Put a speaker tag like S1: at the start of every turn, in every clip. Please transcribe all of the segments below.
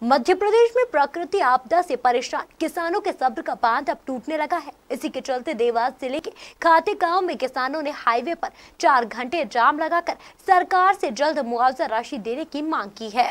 S1: मध्य प्रदेश में प्रकृति आपदा से परेशान किसानों के सब्र का बांध अब टूटने लगा है। इसी के चलते देवास जिले के खाते गांव में किसानों ने हाईवे पर 4 घंटे जाम लगाकर सरकार से जल्द मुआवजा राशि देने की मांग की है।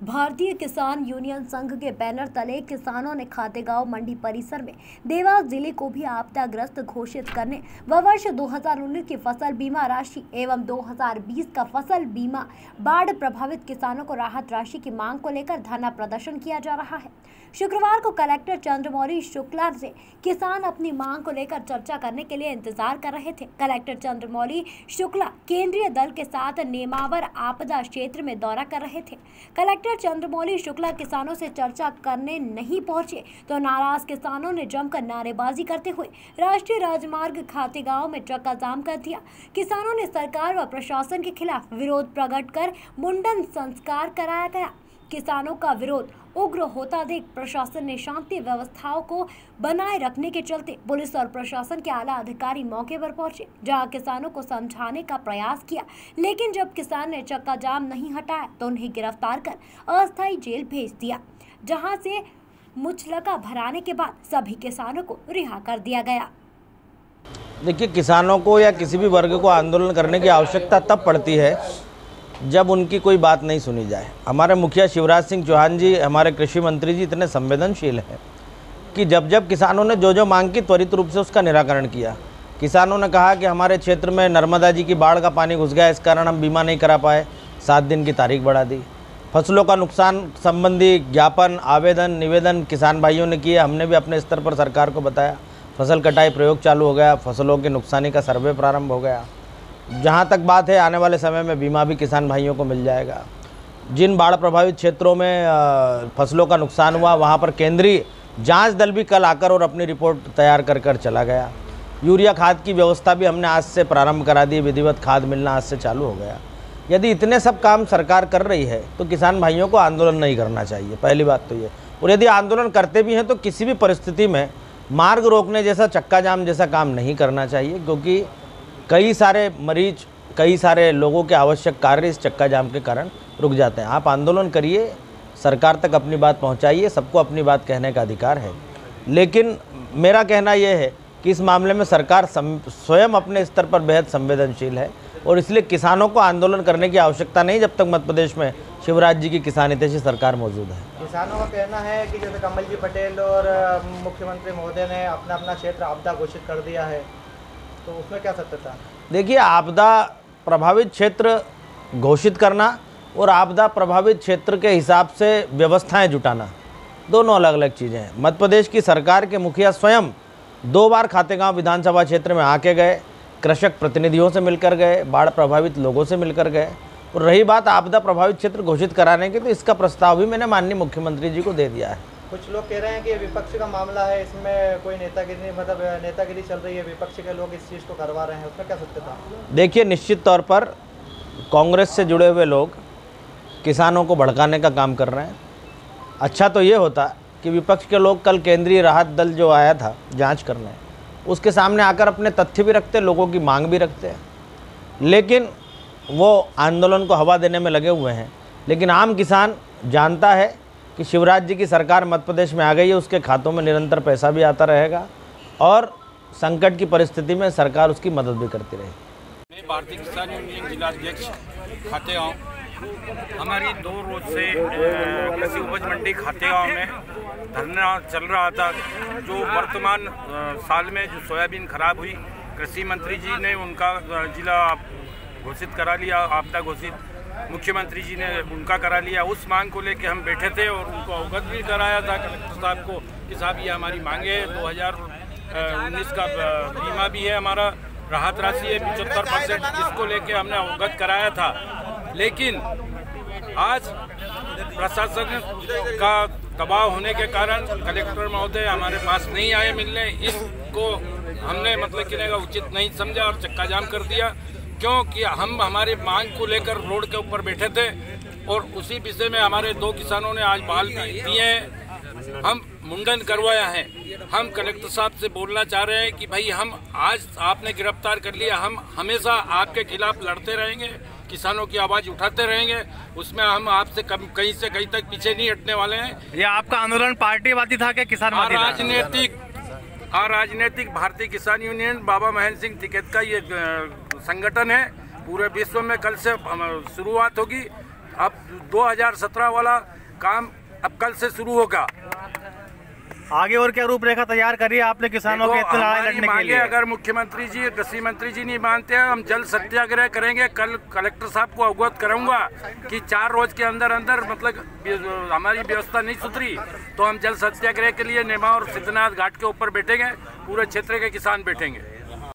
S1: भारतीय किसान यूनियन संघ के बैनर तले किसानों ने खातेगांव मंडी परिसर में देवास जिले को भी आपदाग्रस्त घोषित करने व वर्ष 2019 की फसल बीमा राशि एवं 2020 का फसल बीमा बाढ़ प्रभावित किसानों को राहत राशि की मांग को लेकर धरना प्रदर्शन किया जा रहा है। शुक्रवार को कलेक्टर चंद्रमौली शुक्ला से किसान अपनी मांग को लेकर चर्चा करने के लिए इंतजार कर रहे थे। कलेक्टर चंद्रमौली शुक्ला केंद्रीय दल के साथ नेमावर आपदा क्षेत्र में दौरा कर रहे थे। कलेक्टर चंद्रमौली शुक्ला किसानों से चर्चा करने नहीं पहुंचे तो नाराज किसानों ने जमकर नारेबाजी करते हुए राष्ट्रीय राजमार्ग खातेगांव में चक्का जाम कर दिया। किसानों ने सरकार व प्रशासन के खिलाफ विरोध प्रकट कर मुंडन संस्कार कराया गया। किसानों का विरोध उग्र होता देख प्रशासन ने शांति व्यवस्थाओं को बनाए रखने के चलते पुलिस और प्रशासन के आला अधिकारी मौके पर पहुंचे, जहां किसानों को समझाने का प्रयास किया, लेकिन जब किसान ने चक्का जाम नहीं हटाया तो उन्हें गिरफ्तार कर अस्थायी जेल भेज दिया, जहां से मुचलका भराने के बाद सभी किसानों को रिहा कर दिया गया।
S2: देखिए, किसानों को या किसी भी वर्ग को आंदोलन करने की आवश्यकता तब पड़ती है जब उनकी कोई बात नहीं सुनी जाए। हमारे मुखिया शिवराज सिंह चौहान जी, हमारे कृषि मंत्री जी इतने संवेदनशील हैं कि जब जब किसानों ने जो मांग की त्वरित रूप से उसका निराकरण किया। किसानों ने कहा कि हमारे क्षेत्र में नर्मदा जी की बाढ़ का पानी घुस गया, इस कारण हम बीमा नहीं करा पाए, 7 दिन की तारीख बढ़ा दी। फसलों का नुकसान संबंधी ज्ञापन, आवेदन, निवेदन किसान भाइयों ने किए। हमने भी अपने स्तर पर सरकार को बताया। फसल कटाई प्रयोग चालू हो गया, फसलों के नुकसानी का सर्वे प्रारंभ हो गया। जहाँ तक बात है, आने वाले समय में बीमा भी किसान भाइयों को मिल जाएगा। जिन बाढ़ प्रभावित क्षेत्रों में फसलों का नुकसान हुआ, वहाँ पर केंद्रीय जांच दल भी कल आकर और अपनी रिपोर्ट तैयार कर चला गया। यूरिया खाद की व्यवस्था भी हमने आज से प्रारंभ करा दी, विधिवत खाद मिलना आज से चालू हो गया। यदि इतने सब काम सरकार कर रही है तो किसान भाइयों को आंदोलन नहीं करना चाहिए, पहली बात तो ये। और यदि आंदोलन करते भी हैं तो किसी भी परिस्थिति में मार्ग रोकने जैसा, चक्का जाम जैसा काम नहीं करना चाहिए, क्योंकि कई सारे मरीज, कई सारे लोगों के आवश्यक कार्य इस चक्का जाम के कारण रुक जाते हैं। आप आंदोलन करिए, सरकार तक अपनी बात पहुंचाइए, सबको अपनी बात कहने का अधिकार है। लेकिन मेरा कहना यह है कि इस मामले में सरकार स्वयं अपने स्तर पर बेहद संवेदनशील है और इसलिए किसानों को आंदोलन करने की आवश्यकता नहीं जब तक मध्य प्रदेश में शिवराज जी की किसान हितैषी सरकार मौजूद है।
S3: किसानों का कहना है कि जैसे कमल जी पटेल और मुख्यमंत्री महोदय ने अपना अपना क्षेत्र आपदा घोषित कर दिया है, तो उसमें क्या सत्यता? देखिए,
S2: आपदा प्रभावित क्षेत्र घोषित करना और आपदा प्रभावित क्षेत्र के हिसाब से व्यवस्थाएं जुटाना दोनों अलग अलग चीज़ें हैं। मध्य प्रदेश की सरकार के मुखिया स्वयं 2 बार खातेगांव विधानसभा क्षेत्र में आके गए, कृषक प्रतिनिधियों से मिलकर गए, बाढ़ प्रभावित लोगों से मिलकर गए। और रही बात आपदा प्रभावित क्षेत्र घोषित कराने की, तो इसका प्रस्ताव भी मैंने माननीय मुख्यमंत्री जी को दे दिया है।
S3: कुछ लोग कह रहे हैं कि विपक्ष का मामला है, इसमें कोई नेतागिरी, मतलब नेतागिरी चल रही है, विपक्ष के लोग इस चीज़ को करवा रहे हैं, उसमें क्या सत्यता?
S2: देखिए, निश्चित तौर पर कांग्रेस से जुड़े हुए लोग किसानों को भड़काने का काम कर रहे हैं। अच्छा तो ये होता कि विपक्ष के लोग कल केंद्रीय राहत दल जो आया था जांच करने, उसके सामने आकर अपने तथ्य भी रखते, लोगों की मांग भी रखते हैं, लेकिन वो आंदोलन को हवा देने में लगे हुए हैं। लेकिन आम किसान जानता है कि शिवराज जी की सरकार मध्य प्रदेश में आ गई है, उसके खातों में निरंतर पैसा भी आता रहेगा और संकट की परिस्थिति में सरकार उसकी मदद भी करती रहेगी।
S4: मैं भारतीय किसान यूनियन जिला अध्यक्ष खातेगांव, हमारी 2 रोज से कृषि उपज मंडी खातेगांव में धरना चल रहा था। जो वर्तमान साल में जो सोयाबीन खराब हुई, कृषि मंत्री जी ने उनका जिला घोषित करा लिया, आपदा घोषित मुख्यमंत्री जी ने उनका करा लिया। उस मांग को लेकर हम बैठे थे और उनको अवगत भी कराया था कलेक्टर साहब को कि साहब ये हमारी मांगे है। 2019 का बीमा भी है, हमारा राहत राशि है 75%, इसको लेकर हमने अवगत कराया था। लेकिन आज प्रशासन का दबाव होने के कारण कलेक्टर महोदय हमारे पास नहीं आए मिलने। इसको हमने मतलब कि उचित नहीं समझा और चक्का जाम कर दिया, क्योंकि हम हमारी मांग को लेकर रोड के ऊपर बैठे थे और उसी विषय में हमारे 2 किसानों ने आज बाल भी दिए हैं, हम मुंडन करवाया है। हम कलेक्टर साहब से बोलना चाह रहे हैं कि भाई हम आज आपने गिरफ्तार कर लिया, हम हमेशा आपके खिलाफ लड़ते रहेंगे किसानों की आवाज़ उठाते रहेंगे। उसमें हम आपसे कहीं से कहीं तक पीछे नहीं हटने वाले हैं।
S5: ये आपका आंदोलन पार्टीवादी था क्या किसानवादी था?
S4: राजनीतिक भारतीय किसान यूनियन बाबा महेंद्र सिंह टिकैत का ये संगठन है। पूरे विश्व में कल से शुरुआत होगी। अब 2017 वाला काम अब कल से शुरू होगा।
S5: आगे और क्या रूपरेखा तैयार करी है आपने किसानों के इतने लड़ाई लड़ने के लिए?
S4: अगर मुख्यमंत्री जी, कृषि मंत्री जी नहीं मानते हैं, हम जल सत्याग्रह करेंगे। कल कलेक्टर साहब को अवगत कराऊंगा कि 4 रोज के अंदर मतलब हमारी व्यवस्था नहीं सुधरी तो हम जल सत्याग्रह के लिए नेमा और सिद्धनाथ घाट के ऊपर बैठेंगे। पूरे क्षेत्र के किसान बैठेंगे।